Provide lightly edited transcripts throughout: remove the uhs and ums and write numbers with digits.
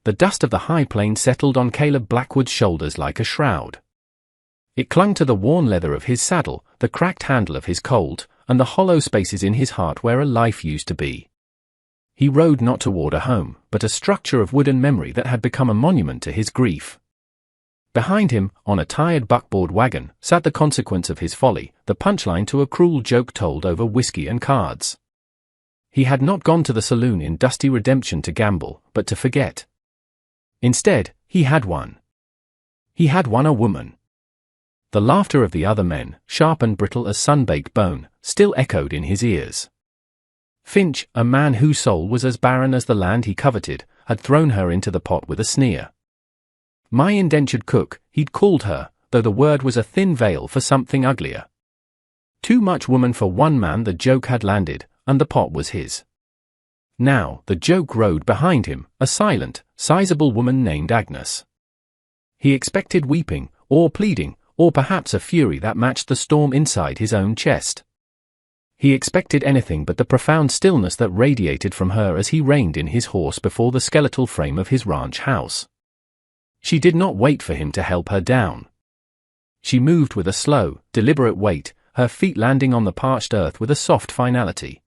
the dust of the high plain settled on Caleb Blackwood's shoulders like a shroud. It clung to the worn leather of his saddle, the cracked handle of his Colt, and the hollow spaces in his heart where a life used to be. He rode not toward a home, but a structure of wooden memory that had become a monument to his grief. Behind him, on a tired buckboard wagon, sat the consequence of his folly, the punchline to a cruel joke told over whiskey and cards. He had not gone to the saloon in dusty redemption to gamble, but to forget. Instead, he had won. He had won a woman. The laughter of the other men, sharp and brittle as sun-baked bone, still echoed in his ears. Finch, a man whose soul was as barren as the land he coveted, had thrown her into the pot with a sneer. My indentured cook, he'd called her, though the word was a thin veil for something uglier. Too much woman for one man, the joke had landed, and the pot was his. Now, the joke rode behind him, a silent, sizable woman named Agnes. He expected weeping, or pleading, or perhaps a fury that matched the storm inside his own chest. He expected anything but the profound stillness that radiated from her as he reined in his horse before the skeletal frame of his ranch house. She did not wait for him to help her down. She moved with a slow, deliberate weight, her feet landing on the parched earth with a soft finality.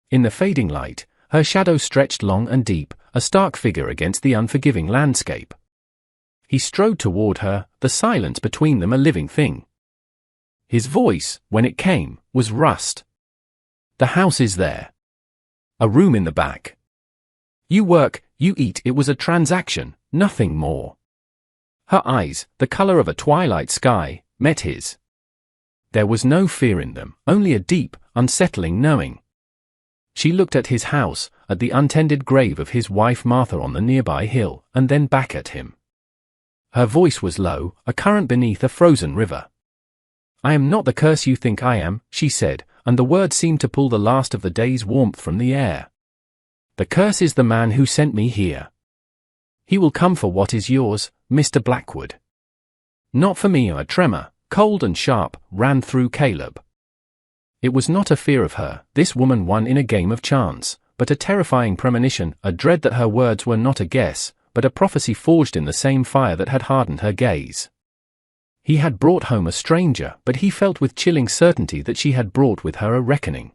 In the fading light, her shadow stretched long and deep, a stark figure against the unforgiving landscape. He strode toward her, the silence between them a living thing. His voice, when it came, was rust. The house is there. A room in the back. You work, you eat. It was a transaction, nothing more. Her eyes, the color of a twilight sky, met his. There was no fear in them, only a deep, unsettling knowing. She looked at his house, at the untended grave of his wife Martha on the nearby hill, and then back at him. Her voice was low, a current beneath a frozen river. I am not the curse you think I am, she said, and the words seemed to pull the last of the day's warmth from the air. The curse is the man who sent me here. He will come for what is yours, Mr. Blackwood. Not for me. A tremor, cold and sharp, ran through Caleb. It was not a fear of her, this woman won in a game of chance, but a terrifying premonition, a dread that her words were not a guess, but a prophecy forged in the same fire that had hardened her gaze. He had brought home a stranger, but he felt with chilling certainty that she had brought with her a reckoning.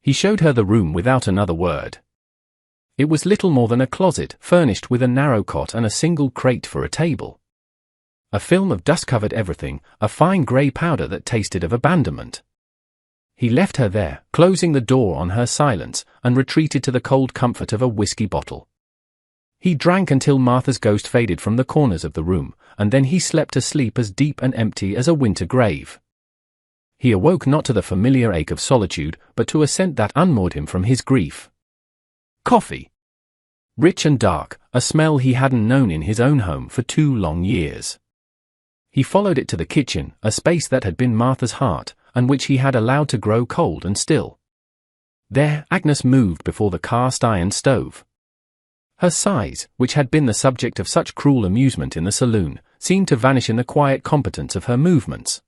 He showed her the room without another word. It was little more than a closet, furnished with a narrow cot and a single crate for a table. A film of dust covered everything, a fine grey powder that tasted of abandonment. He left her there, closing the door on her silence, and retreated to the cold comfort of a whiskey bottle. He drank until Martha's ghost faded from the corners of the room, and then he slept a sleep as deep and empty as a winter grave. He awoke not to the familiar ache of solitude, but to a scent that unmoored him from his grief. Coffee. Rich and dark, a smell he hadn't known in his own home for 2 long years. He followed it to the kitchen, a space that had been Martha's heart, and which he had allowed to grow cold and still. There, Agnes moved before the cast-iron stove. Her sighs, which had been the subject of such cruel amusement in the saloon, seemed to vanish in the quiet competence of her movements.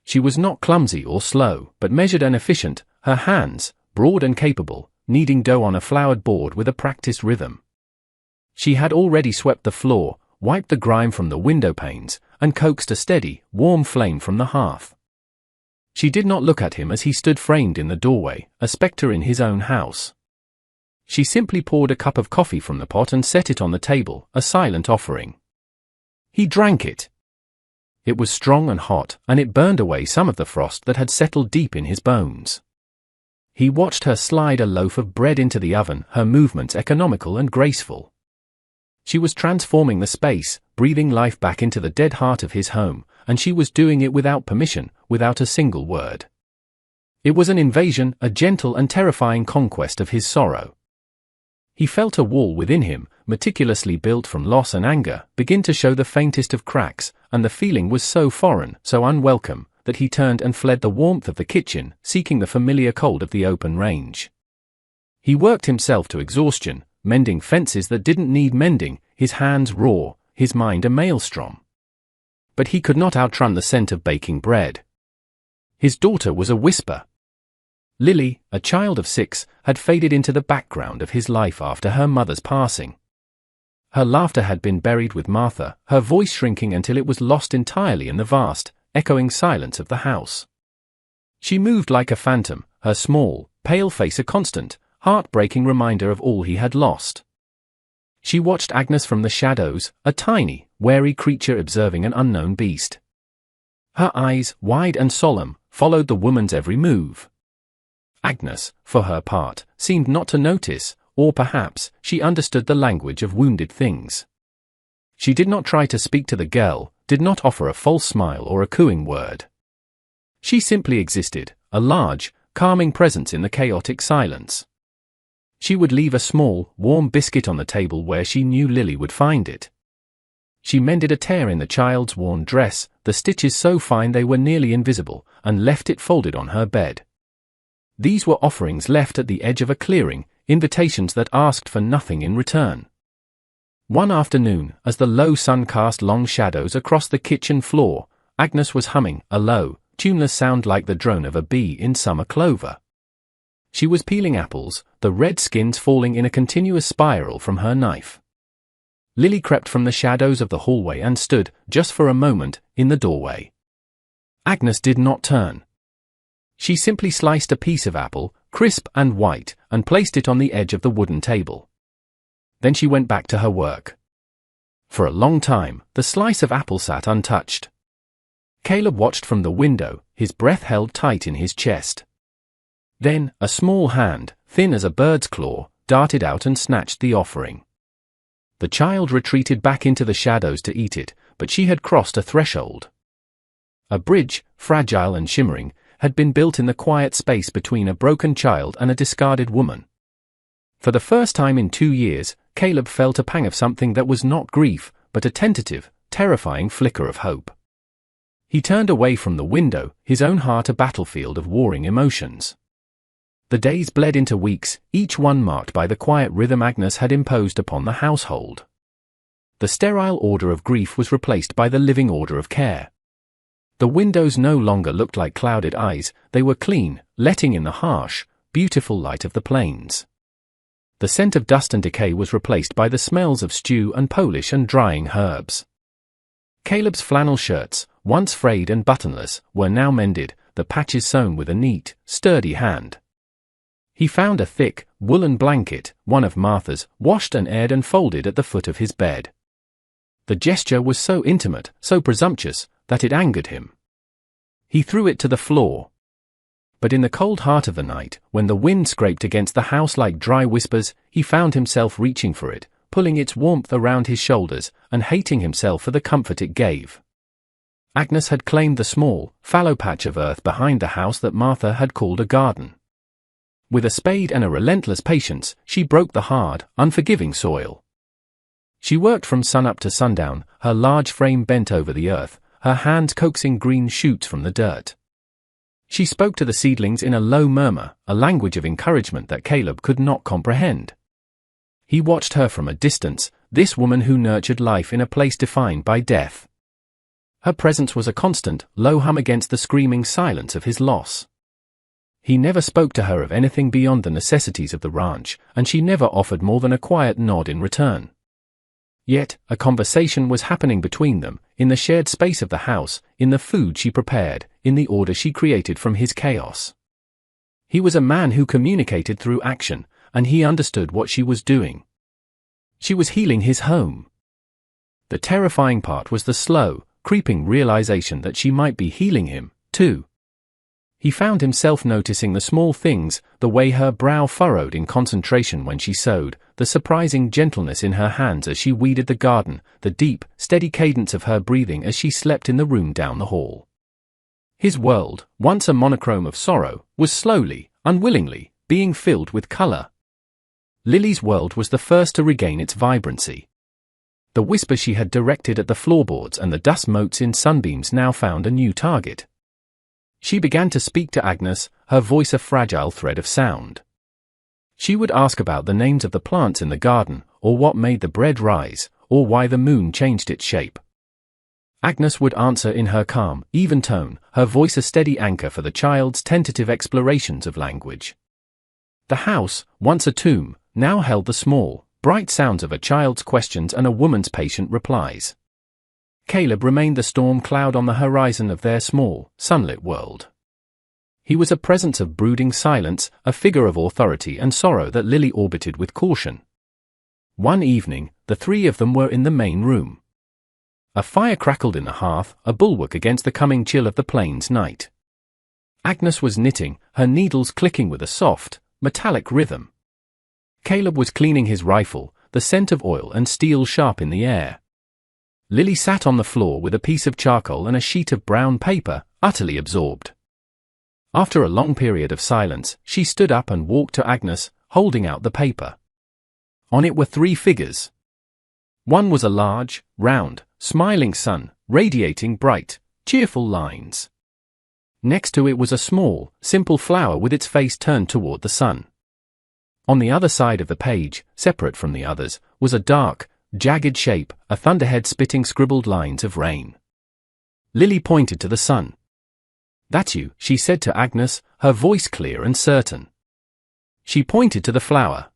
She was not clumsy or slow, but measured and efficient, her hands, broad and capable, kneading dough on a floured board with a practiced rhythm. She had already swept the floor, wiped the grime from the window panes, and coaxed a steady, warm flame from the hearth. She did not look at him as he stood framed in the doorway, a spectre in his own house. She simply poured a cup of coffee from the pot and set it on the table, a silent offering. He drank it. It was strong and hot, and it burned away some of the frost that had settled deep in his bones. He watched her slide a loaf of bread into the oven, her movements economical and graceful. She was transforming the space, breathing life back into the dead heart of his home, and she was doing it without permission, without a single word. It was an invasion, a gentle and terrifying conquest of his sorrow. He felt a wall within him, meticulously built from loss and anger, begin to show the faintest of cracks, and the feeling was so foreign, so unwelcome, that he turned and fled the warmth of the kitchen, seeking the familiar cold of the open range. He worked himself to exhaustion, mending fences that didn't need mending, his hands raw, his mind a maelstrom. But he could not outrun the scent of baking bread. His daughter was a whisper. Lily, a child of 6, had faded into the background of his life after her mother's passing. Her laughter had been buried with Martha, her voice shrinking until it was lost entirely in the vast, echoing silence of the house. She moved like a phantom, her small, pale face a constant, heart-breaking reminder of all he had lost. She watched Agnes from the shadows, a tiny, wary creature observing an unknown beast. Her eyes, wide and solemn, followed the woman's every move. Agnes, for her part, seemed not to notice, or perhaps, she understood the language of wounded things. She did not try to speak to the girl, did not offer a false smile or a cooing word. She simply existed, a large, calming presence in the chaotic silence. She would leave a small, warm biscuit on the table where she knew Lily would find it. She mended a tear in the child's worn dress, the stitches so fine they were nearly invisible, and left it folded on her bed. These were offerings left at the edge of a clearing, invitations that asked for nothing in return. One afternoon, as the low sun cast long shadows across the kitchen floor, Agnes was humming a low, tuneless sound like the drone of a bee in summer clover. She was peeling apples, the red skins falling in a continuous spiral from her knife. Lily crept from the shadows of the hallway and stood, just for a moment, in the doorway. Agnes did not turn. She simply sliced a piece of apple, crisp and white, and placed it on the edge of the wooden table. Then she went back to her work. For a long time, the slice of apple sat untouched. Caleb watched from the window, his breath held tight in his chest. Then, a small hand, thin as a bird's claw, darted out and snatched the offering. The child retreated back into the shadows to eat it, but she had crossed a threshold. A bridge, fragile and shimmering, had been built in the quiet space between a broken child and a discarded woman. For the first time in 2 years, Caleb felt a pang of something that was not grief, but a tentative, terrifying flicker of hope. He turned away from the window, his own heart a battlefield of warring emotions. The days bled into weeks, each one marked by the quiet rhythm Agnes had imposed upon the household. The sterile order of grief was replaced by the living order of care. The windows no longer looked like clouded eyes, they were clean, letting in the harsh, beautiful light of the plains. The scent of dust and decay was replaced by the smells of stew and polish and drying herbs. Caleb's flannel shirts, once frayed and buttonless, were now mended, the patches sewn with a neat, sturdy hand. He found a thick, woolen blanket, one of Martha's, washed and aired and folded at the foot of his bed. The gesture was so intimate, so presumptuous, that it angered him. He threw it to the floor. But in the cold heart of the night, when the wind scraped against the house like dry whispers, he found himself reaching for it, pulling its warmth around his shoulders, and hating himself for the comfort it gave. Agnes had claimed the small, fallow patch of earth behind the house that Martha had called a garden. With a spade and a relentless patience, she broke the hard, unforgiving soil. She worked from sunup to sundown, her large frame bent over the earth, her hands coaxing green shoots from the dirt. She spoke to the seedlings in a low murmur, a language of encouragement that Caleb could not comprehend. He watched her from a distance, this woman who nurtured life in a place defined by death. Her presence was a constant, low hum against the screaming silence of his loss. He never spoke to her of anything beyond the necessities of the ranch, and she never offered more than a quiet nod in return. Yet, a conversation was happening between them, in the shared space of the house, in the food she prepared, in the order she created from his chaos. He was a man who communicated through action, and he understood what she was doing. She was healing his home. The terrifying part was the slow, creeping realization that she might be healing him, too. He found himself noticing the small things, the way her brow furrowed in concentration when she sewed, the surprising gentleness in her hands as she weeded the garden, the deep, steady cadence of her breathing as she slept in the room down the hall. His world, once a monochrome of sorrow, was slowly, unwillingly, being filled with color. Lily's world was the first to regain its vibrancy. The whisper she had directed at the floorboards and the dust motes in sunbeams now found a new target. She began to speak to Agnes, her voice a fragile thread of sound. She would ask about the names of the plants in the garden, or what made the bread rise, or why the moon changed its shape. Agnes would answer in her calm, even tone, her voice a steady anchor for the child's tentative explorations of language. The house, once a tomb, now held the small, bright sounds of a child's questions and a woman's patient replies. Caleb remained the storm cloud on the horizon of their small, sunlit world. He was a presence of brooding silence, a figure of authority and sorrow that Lily orbited with caution. One evening, the three of them were in the main room. A fire crackled in the hearth, a bulwark against the coming chill of the plains night. Agnes was knitting, her needles clicking with a soft, metallic rhythm. Caleb was cleaning his rifle, the scent of oil and steel sharp in the air. Lily sat on the floor with a piece of charcoal and a sheet of brown paper, utterly absorbed. After a long period of silence, she stood up and walked to Agnes, holding out the paper. On it were three figures. One was a large, round, smiling sun, radiating bright, cheerful lines. Next to it was a small, simple flower with its face turned toward the sun. On the other side of the page, separate from the others, was a dark, jagged shape, a thunderhead spitting scribbled lines of rain. Lily pointed to the sun. "That's you," she said to Agnes, her voice clear and certain. She pointed to the flower.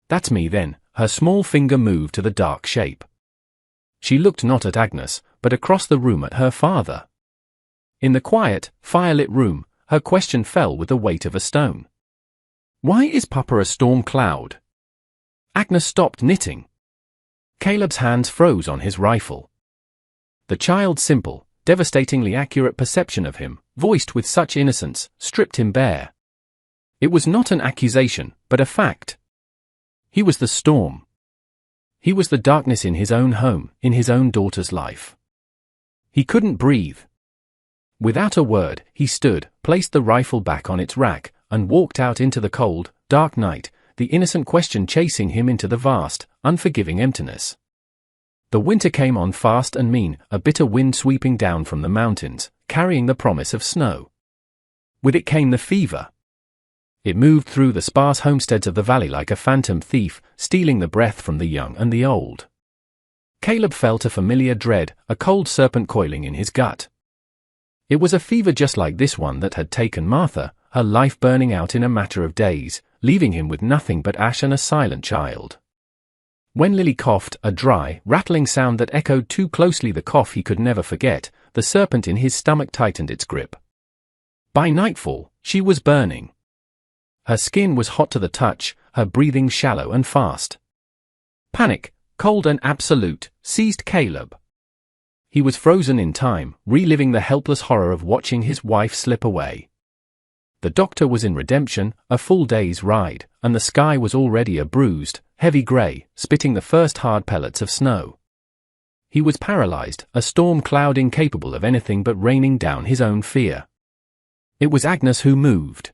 "That's me then," her small finger moved to the dark shape. She looked not at Agnes, but across the room at her father. In the quiet, firelit room, her question fell with the weight of a stone. "Why is Papa a storm cloud?" Agnes stopped knitting. Caleb's hands froze on his rifle. The child's simple, devastatingly accurate perception of him, voiced with such innocence, stripped him bare. It was not an accusation, but a fact. He was the storm. He was the darkness in his own home, in his own daughter's life. He couldn't breathe. Without a word, he stood, placed the rifle back on its rack, and walked out into the cold, dark night, the innocent question chasing him into the vast, unforgiving emptiness. The winter came on fast and mean, a bitter wind sweeping down from the mountains, carrying the promise of snow. With it came the fever. It moved through the sparse homesteads of the valley like a phantom thief, stealing the breath from the young and the old. Caleb felt a familiar dread, a cold serpent coiling in his gut. It was a fever just like this one that had taken Martha, her life burning out in a matter of days, leaving him with nothing but ash and a silent child. When Lily coughed, a dry, rattling sound that echoed too closely the cough he could never forget, the serpent in his stomach tightened its grip. By nightfall, she was burning. Her skin was hot to the touch, her breathing shallow and fast. Panic, cold and absolute, seized Caleb. He was frozen in time, reliving the helpless horror of watching his wife slip away. The doctor was in Redemption, a full day's ride, and the sky was already a bruised, heavy grey, spitting the first hard pellets of snow. He was paralyzed, a storm cloud incapable of anything but raining down his own fear. It was Agnes who moved.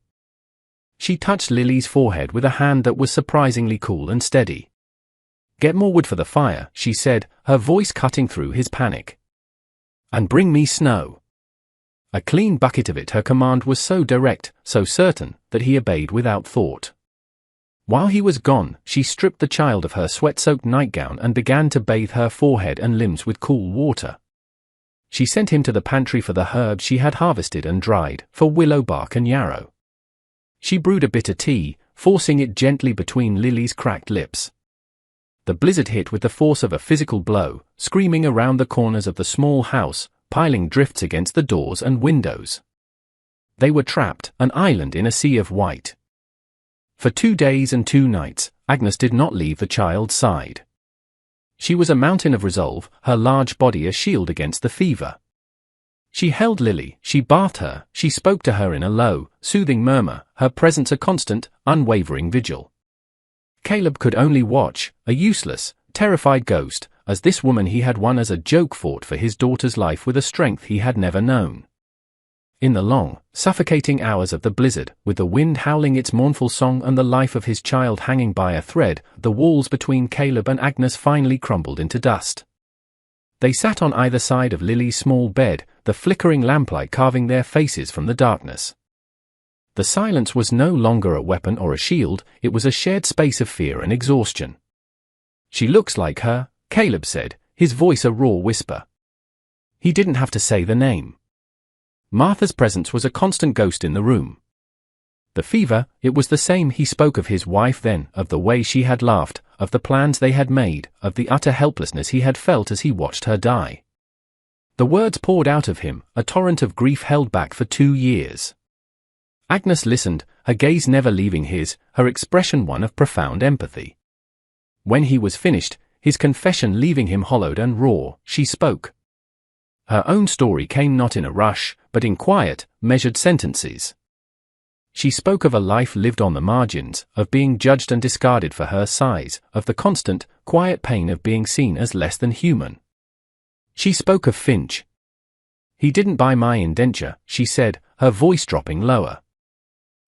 She touched Lily's forehead with a hand that was surprisingly cool and steady. "Get more wood for the fire," she said, her voice cutting through his panic. "And bring me snow." A clean bucket of it. Her command was so direct, so certain, that he obeyed without thought. While he was gone, she stripped the child of her sweat-soaked nightgown and began to bathe her forehead and limbs with cool water. She sent him to the pantry for the herbs she had harvested and dried, for willow bark and yarrow. She brewed a bitter tea, forcing it gently between Lily's cracked lips. The blizzard hit with the force of a physical blow, screaming around the corners of the small house, piling drifts against the doors and windows. They were trapped, an island in a sea of white. For 2 days and 2 nights, Agnes did not leave the child's side. She was a mountain of resolve, her large body a shield against the fever. She held Lily, she bathed her, she spoke to her in a low, soothing murmur, her presence a constant, unwavering vigil. Caleb could only watch, a useless, terrified ghost, as this woman he had won as a joke fought for his daughter's life with a strength he had never known. In the long, suffocating hours of the blizzard, with the wind howling its mournful song and the life of his child hanging by a thread, the walls between Caleb and Agnes finally crumbled into dust. They sat on either side of Lily's small bed, the flickering lamplight carving their faces from the darkness. The silence was no longer a weapon or a shield, it was a shared space of fear and exhaustion. "She looks like her," Caleb said, his voice a raw whisper. He didn't have to say the name. Martha's presence was a constant ghost in the room. The fever, it was the same. He spoke of his wife then, of the way she had laughed, of the plans they had made, of the utter helplessness he had felt as he watched her die. The words poured out of him, a torrent of grief held back for 2 years. Agnes listened, her gaze never leaving his, her expression one of profound empathy. When he was finished, his confession leaving him hollowed and raw, she spoke. Her own story came not in a rush, but in quiet, measured sentences. She spoke of a life lived on the margins, of being judged and discarded for her size, of the constant, quiet pain of being seen as less than human. She spoke of Finch. He didn't buy my indenture, she said, her voice dropping lower.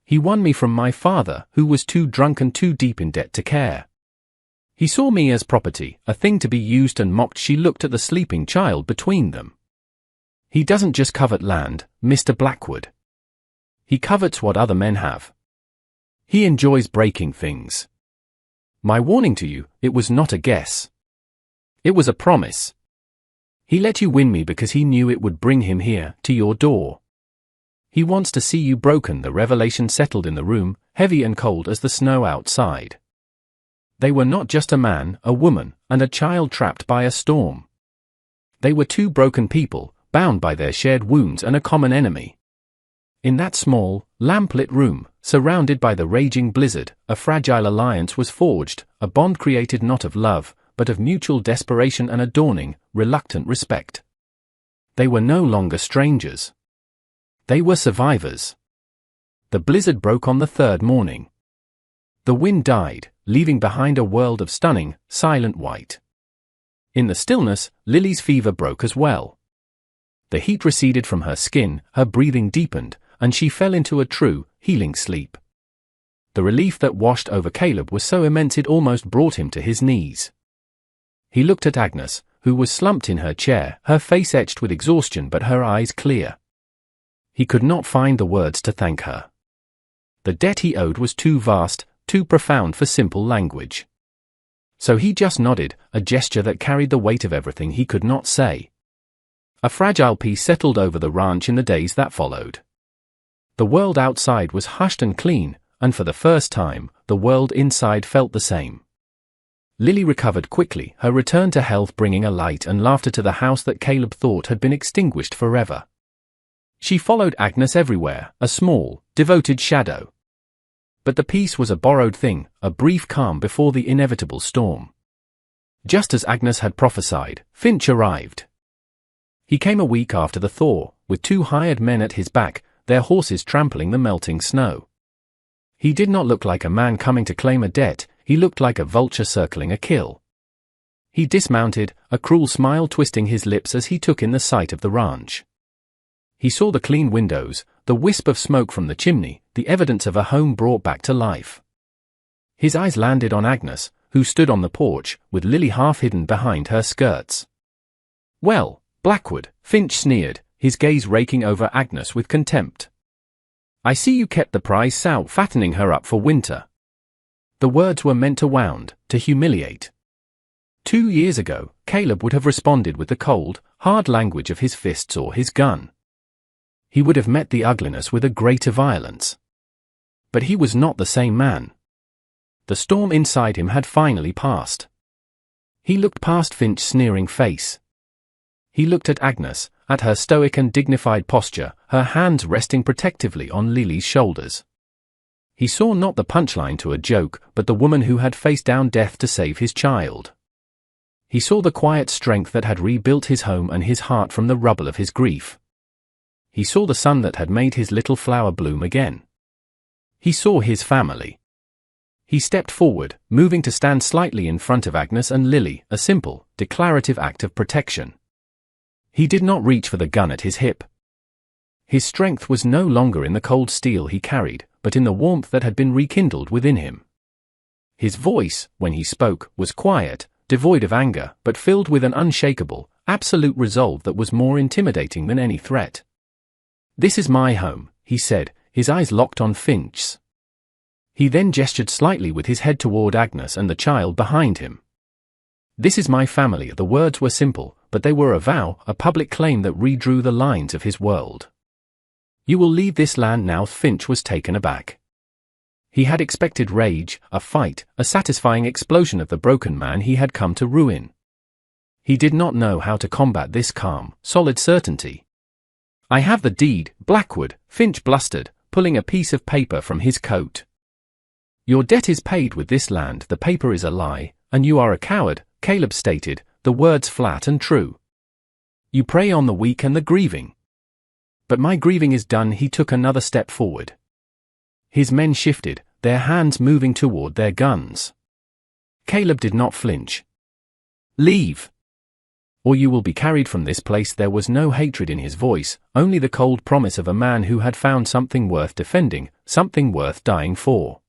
He won me from my father, who was too drunk and too deep in debt to care. He saw me as property, a thing to be used and mocked. She looked at the sleeping child between them. He doesn't just covet land, Mr. Blackwood. He covets what other men have. He enjoys breaking things. My warning to you, it was not a guess. It was a promise. He let you win me because he knew it would bring him here, to your door. He wants to see you broken. The revelation settled in the room, heavy and cold as the snow outside. They were not just a man, a woman, and a child trapped by a storm. They were two broken people, bound by their shared wounds and a common enemy. In that small, lamp-lit room, surrounded by the raging blizzard, a fragile alliance was forged, a bond created not of love, but of mutual desperation and a dawning, reluctant respect. They were no longer strangers. They were survivors. The blizzard broke on the third morning. The wind died, leaving behind a world of stunning, silent white. In the stillness, Lily's fever broke as well. The heat receded from her skin, her breathing deepened, and she fell into a true, healing sleep. The relief that washed over Caleb was so immense it almost brought him to his knees. He looked at Agnes, who was slumped in her chair, her face etched with exhaustion but her eyes clear. He could not find the words to thank her. The debt he owed was too vast, too profound for simple language. So he just nodded, a gesture that carried the weight of everything he could not say. A fragile peace settled over the ranch in the days that followed. The world outside was hushed and clean, and for the first time, the world inside felt the same. Lily recovered quickly, her return to health bringing a light and laughter to the house that Caleb thought had been extinguished forever. She followed Agnes everywhere, a small, devoted shadow. But the peace was a borrowed thing, a brief calm before the inevitable storm. Just as Agnes had prophesied, Finch arrived. He came a week after the thaw, with 2 hired men at his back, their horses trampling the melting snow. He did not look like a man coming to claim a debt, he looked like a vulture circling a kill. He dismounted, a cruel smile twisting his lips as he took in the sight of the ranch. He saw the clean windows, the wisp of smoke from the chimney, the evidence of a home brought back to life. His eyes landed on Agnes, who stood on the porch, with Lily half hidden behind her skirts. "Well, Blackwood," Finch sneered, his gaze raking over Agnes with contempt. "I see you kept the prize sow, fattening her up for winter." The words were meant to wound, to humiliate. 2 years ago, Caleb would have responded with the cold, hard language of his fists or his gun. He would have met the ugliness with a greater violence. But he was not the same man. The storm inside him had finally passed. He looked past Finch's sneering face. He looked at Agnes, at her stoic and dignified posture, her hands resting protectively on Lily's shoulders. He saw not the punchline to a joke, but the woman who had faced down death to save his child. He saw the quiet strength that had rebuilt his home and his heart from the rubble of his grief. He saw the sun that had made his little flower bloom again. He saw his family. He stepped forward, moving to stand slightly in front of Agnes and Lily, a simple, declarative act of protection. He did not reach for the gun at his hip. His strength was no longer in the cold steel he carried, but in the warmth that had been rekindled within him. His voice, when he spoke, was quiet, devoid of anger, but filled with an unshakable, absolute resolve that was more intimidating than any threat. "This is my home," he said, his eyes locked on Finch's. He then gestured slightly with his head toward Agnes and the child behind him. "This is my family." The words were simple, but they were a vow, a public claim that redrew the lines of his world. "You will leave this land now." Finch was taken aback. He had expected rage, a fight, a satisfying explosion of the broken man he had come to ruin. He did not know how to combat this calm, solid certainty. "I have the deed, Blackwood," Finch blustered, pulling a piece of paper from his coat. "Your debt is paid with this land. The paper is a lie, and you are a coward," Caleb stated, the words flat and true. "You prey on the weak and the grieving." "But my grieving is done." He took another step forward. His men shifted, their hands moving toward their guns. Caleb did not flinch. "Leave, or you will be carried from this place." There was no hatred in his voice, only the cold promise of a man who had found something worth defending, something worth dying for.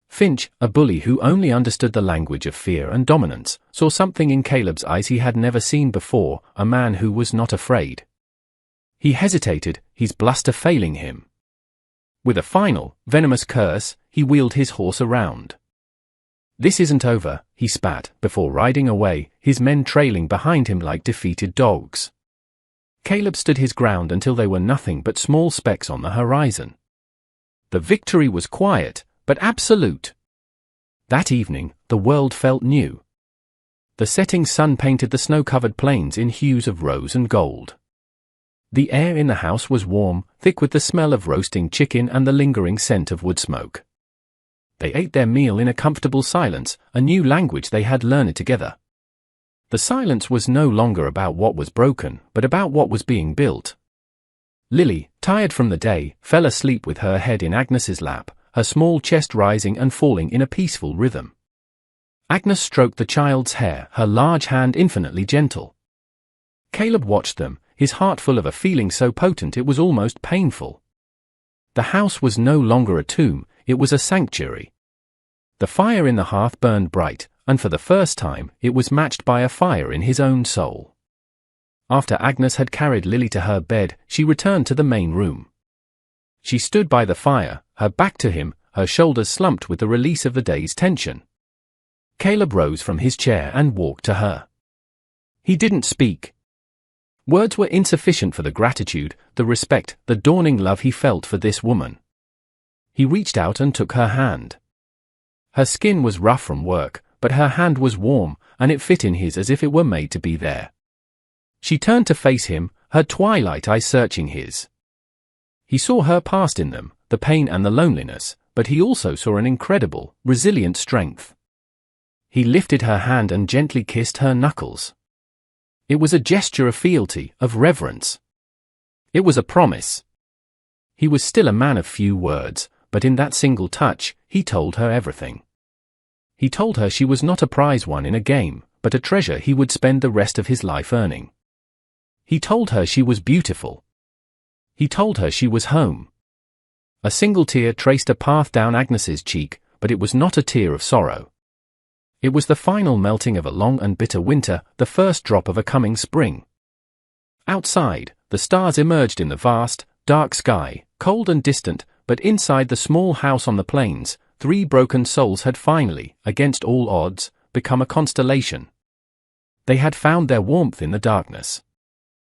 Finch, a bully who only understood the language of fear and dominance, saw something in Caleb's eyes he had never seen before, a man who was not afraid. He hesitated, his bluster failing him. With a final, venomous curse, he wheeled his horse around. "This isn't over," he spat, before riding away, his men trailing behind him like defeated dogs. Caleb stood his ground until they were nothing but small specks on the horizon. The victory was quiet, but absolute. That evening, the world felt new. The setting sun painted the snow-covered plains in hues of rose and gold. The air in the house was warm, thick with the smell of roasting chicken and the lingering scent of wood smoke. They ate their meal in a comfortable silence, a new language they had learned together. The silence was no longer about what was broken, but about what was being built. Lily, tired from the day, fell asleep with her head in Agnes's lap, her small chest rising and falling in a peaceful rhythm. Agnes stroked the child's hair, her large hand infinitely gentle. Caleb watched them, his heart full of a feeling so potent it was almost painful. The house was no longer a tomb, it was a sanctuary. The fire in the hearth burned bright, and for the first time, it was matched by a fire in his own soul. After Agnes had carried Lily to her bed, she returned to the main room. She stood by the fire, her back to him, her shoulders slumped with the release of the day's tension. Caleb rose from his chair and walked to her. He didn't speak. Words were insufficient for the gratitude, the respect, the dawning love he felt for this woman. He reached out and took her hand. Her skin was rough from work, but her hand was warm, and it fit in his as if it were made to be there. She turned to face him, her twilight eyes searching his. He saw her past in them, the pain and the loneliness, but he also saw an incredible, resilient strength. He lifted her hand and gently kissed her knuckles. It was a gesture of fealty, of reverence. It was a promise. He was still a man of few words, but in that single touch, he told her everything. He told her she was not a prize won in a game, but a treasure he would spend the rest of his life earning. He told her she was beautiful. He told her she was home. A single tear traced a path down Agnes's cheek, but it was not a tear of sorrow. It was the final melting of a long and bitter winter, the first drop of a coming spring. Outside, the stars emerged in the vast, dark sky, cold and distant, but inside the small house on the plains, 3 broken souls had finally, against all odds, become a constellation. They had found their warmth in the darkness.